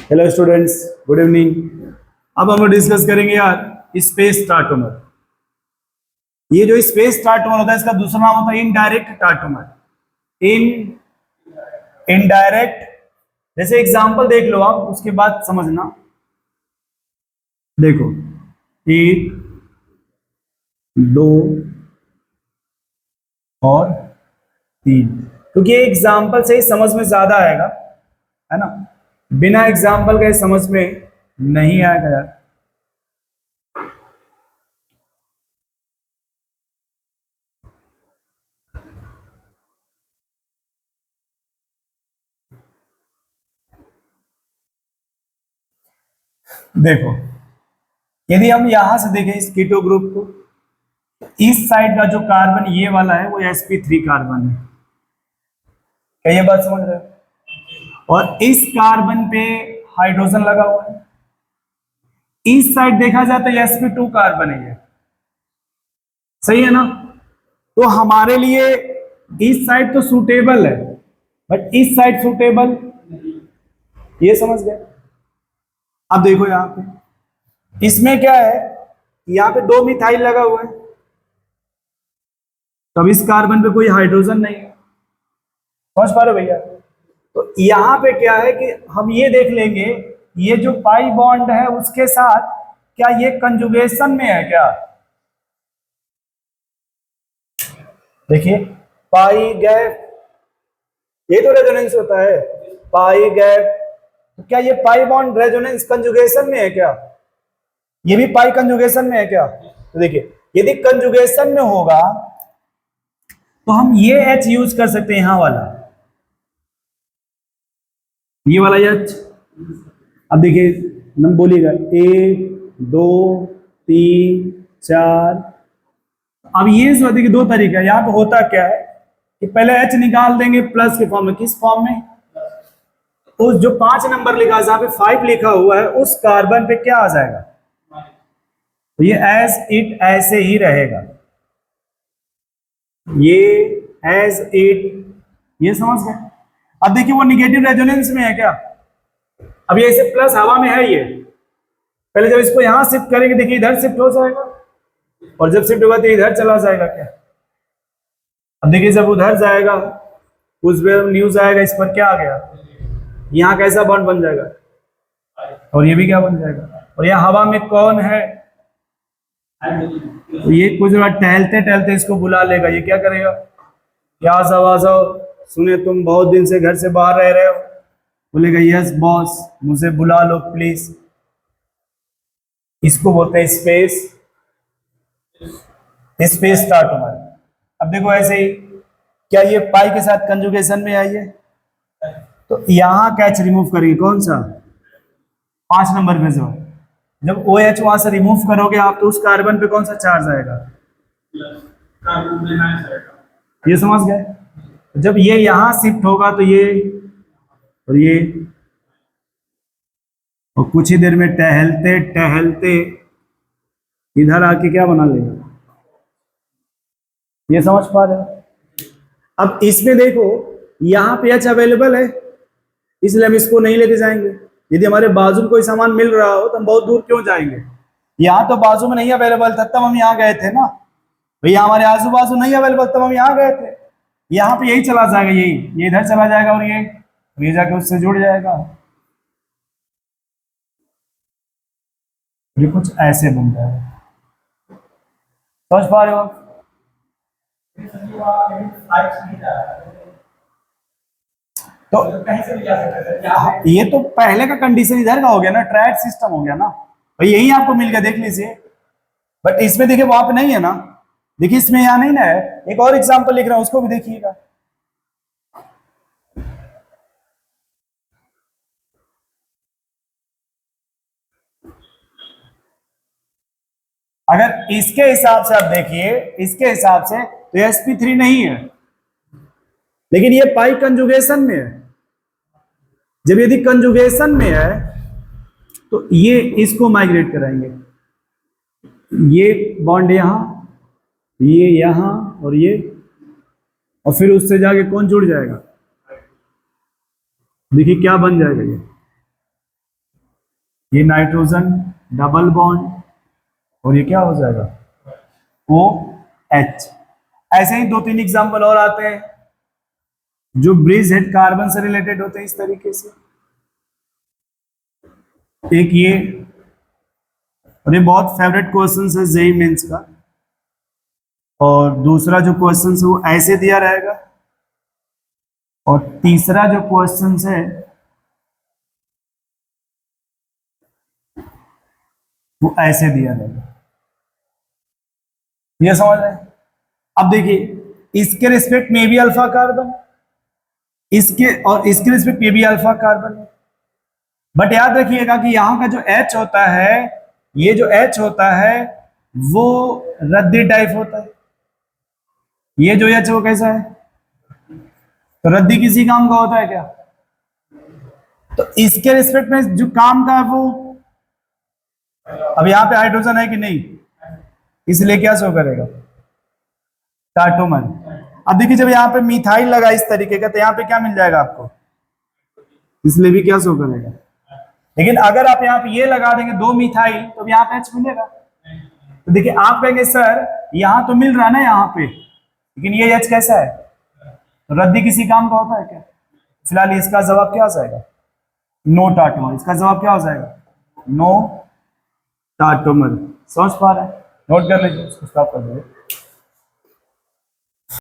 Hello students, good evening. अब हम लोग डिस्कस करेंगे यार स्पेस टार्टोमर। ये जो स्पेस टार्टोमर होता है इसका दूसरा नाम होता है इनडायरेक्ट टार्टोमर। इनडायरेक्ट जैसे एग्जांपल देख लो आप, उसके बाद समझना। देखो, एक, दो और तीन, क्योंकि ये एग्जांपल से ही समझ में ज्यादा आएगा, है ना। बिना एग्जांपल के समझ में नहीं आएगा यार। देखो, यदि हम यहां से देखें इस कीटो ग्रुप को, इस साइड का जो कार्बन ये वाला है वो sp3 कार्बन है। क्या ये बात समझ रहे हो? और इस कार्बन पे हाइड्रोजन लगा हुआ है। इस साइड देखा जाए तो sp2 कार्बन है ये। सही है ना। तो हमारे लिए इस साइड तो सूटेबल है, बट इस साइड सूटेबल, ये समझ गए। अब देखो यहां पे इसमें क्या है, यहां पे दो मिथाइल लगा हुआ है, तो अब इस कार्बन पे कोई हाइड्रोजन नहीं है। समझ पा रहे हो भैया? तो यहां पे क्या है कि हम ये देख लेंगे, ये जो पाई बॉन्ड है उसके साथ क्या ये कंजुगेशन में है क्या। देखिए, पाई गैप, ये तो रेजोनेंस होता है, पाई गैप। तो क्या ये पाई बॉन्ड रेजोनेंस कंजुगेशन में है क्या? ये भी पाई कंजुगेशन में है क्या? तो देखिए, यदि कंजुगेशन में होगा तो हम ये H यूज कर सकते हैं, यहां वाला, ये वाला H। अब देखिए, नंबर बोलिएगा, एक, दो, तीन, चार। अब ये जो देखिए दो तरीका है, यहां पे होता क्या है कि पहले H निकाल देंगे प्लस के फॉर्म में। किस फॉर्म में? उस जो 5 नंबर लिखा है, जहां पे 5 लिखा हुआ है, उस कार्बन पे क्या आ जाएगा, तो ये एज इट ऐसे ही रहेगा, ये एज इट। ये समझ गए। अब देखिए, वो निगेटिव रेजोनेंस में है क्या? अब ये इसे प्लस हवा में है ये, पहले जब इसको यहां शिफ्ट करेंगे, देखिए इधर शिफ्ट हो जाएगा, और जब शिफ्ट होगा तो इधर चला जाएगा क्या। अब देखिए, जब उधर जाएगा उस पर न्यूज आएगा, इस पर क्या आ गया, यहाँ कैसा बॉन्ड बन जाएगा, और ये भी क्या बन जाएगा, और यहाँ हवा में कौन है, तो ये कुछ बार टहलते टहलते इसको बुला लेगा। ये क्या करेगा, क्या आ जाओ, सुने तुम बहुत दिन से घर से बाहर रह रहे हो, बोलेगा यस बॉस, मुझे बुला लो प्लीज। इसको बोलते हैं स्पेस, स्पेस टार्टोमर। अब देखो ऐसे ही, क्या ये पाई के साथ कंजुगेशन में आई है, तो यहां कैच रिमूव करेंगे, कौन सा, 5 नंबर पे जो, जब ओ एच वहां से रिमूव करोगे आप, तो उस कार्बन पे कौन सा चार्ज आएगा, ये समझ गए। जब ये यहां शिफ्ट होगा तो ये और ये, और कुछ ही देर में टहलते टहलते इधर आके क्या बना लेगा, ये समझ पा रहे हो? अब इसमें देखो, यहां पे एच अवेलेबल है, इसलिए हम इसको नहीं लेके जाएंगे। यदि हमारे बाजू में कोई सामान मिल रहा हो तो हम बहुत दूर क्यों जाएंगे। यहाँ तो बाजू में नहीं अवेलेबल था, तब हम यहाँ गए थे ना भैया, हमारे आजू बाजू नहीं अवेलेबल, तब हम यहाँ गए थे। यहाँ पे यही चला जाएगा, यही ये इधर चला जाएगा, और ये जाके उससे जुड़ जाएगा। ये कुछ ऐसे बन जाएगा, समझ पा रहे हो आप? तो ये तो पहले का कंडीशन इधर का हो गया ना, ट्रायड सिस्टम हो गया ना भाई, यही आपको मिल गया, देख लीजिए। बट इसमें देखिए वहां पे नहीं है ना, देखिए इसमें यहाँ नहीं ना है। एक और एग्जांपल लिख रहा हूं, उसको भी देखिएगा। अगर इसके हिसाब से आप देखिए, इसके हिसाब से तो sp3 नहीं है, लेकिन ये पाई कंजुगेशन में है। जब यदि कंजुगेशन में है तो ये इसको माइग्रेट कराएंगे, ये बॉन्ड यहां, ये यहां, और ये, और फिर उससे जाके कौन जुड़ जाएगा, देखिए क्या बन जाएगा ये, ये नाइट्रोजन डबल बॉन्ड, और ये क्या हो जाएगा, ओ एच। ऐसे ही 2-3 एग्जाम्पल और आते हैं जो ब्रिज हेड कार्बन से रिलेटेड होते हैं इस तरीके से। एक ये, और ये बहुत फेवरेट क्वेश्चन है जेईई मेंस का। और दूसरा जो क्वेश्चन है वो ऐसे दिया रहेगा, और तीसरा जो क्वेश्चन है वो ऐसे दिया रहेगा। ये समझ रहे हैं? अब देखिए इसके रिस्पेक्ट में भी अल्फा कार्बन, इसके और इसके रिस्पेक्ट में भी अल्फा कार्बन है। बट याद रखिएगा कि यहां का जो H होता है, ये जो H होता है वो रद्दी टाइप होता है। ये जो H वो कैसा है, तो रद्दी किसी काम का होता है क्या? तो इसके रिस्पेक्ट में जो काम का है वो, अब यहां पे हाइड्रोजन है कि नहीं, इसलिए क्या शो करेगा, टाटोमर। अब देखिए जब यहाँ पे मिथाइल लगा इस तरीके का, तो यहाँ पे क्या मिल जाएगा आपको, इसलिए भी क्या शो करेगा। लेकिन अगर आप यहाँ पे ये लगा देंगे 2 मिथाइल, तो यहाँ पे H मिलेगा। तो देखिए आप कहेंगे सर यहाँ तो मिल रहा है ना यहाँ पे, लेकिन ये H कैसा है, तो रद्दी किसी काम का होता है क्या? फिलहाल इसका जवाब क्या हो जाएगा, नो टाटोमर। इसका जवाब क्या हो जाएगा, नो टाटोमर। समझ पा रहे हैं? नोट कर लीजिए, स्टॉप कर दीजिए।